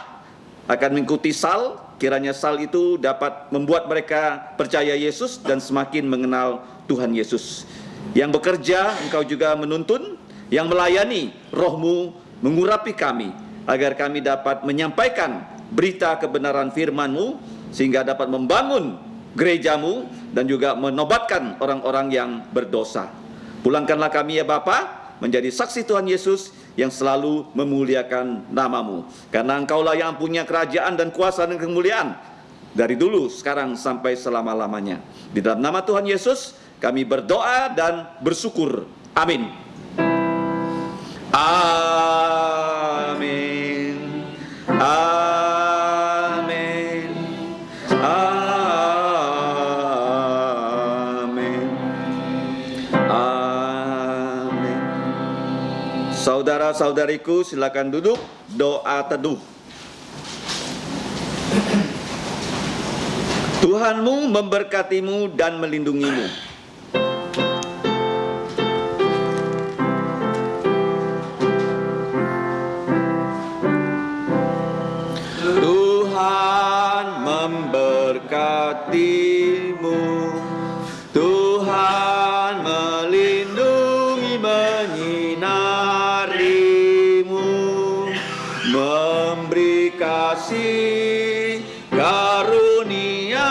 akan mengikuti sal, kiranya sal itu dapat membuat mereka percaya Yesus dan semakin mengenal Tuhan Yesus. Yang bekerja, Engkau juga menuntun, yang melayani, Roh-Mu mengurapi kami, agar kami dapat menyampaikan berita kebenaran firman-Mu, sehingga dapat membangun gereja-Mu, dan juga menobatkan orang-orang yang berdosa. Pulangkanlah kami ya Bapa, menjadi saksi Tuhan Yesus yang selalu memuliakan nama-Mu. Karena Engkaulah yang punya kerajaan dan kuasa dan kemuliaan dari dulu, sekarang, sampai selama-lamanya. Di dalam nama Tuhan Yesus kami berdoa dan bersyukur. Amin. Amin. Amin. Amin. Amin. Saudara-saudariku, silakan duduk. Doa teduh. Tuhanmu memberkatimu dan melindungimu. Tuhan memberkatimu. Tuhan melindungi, menyinarimu, memberi kasih karunia.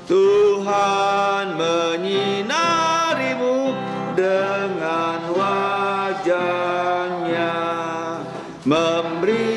Tuhan menyinarimu dengan wajahnya, memberi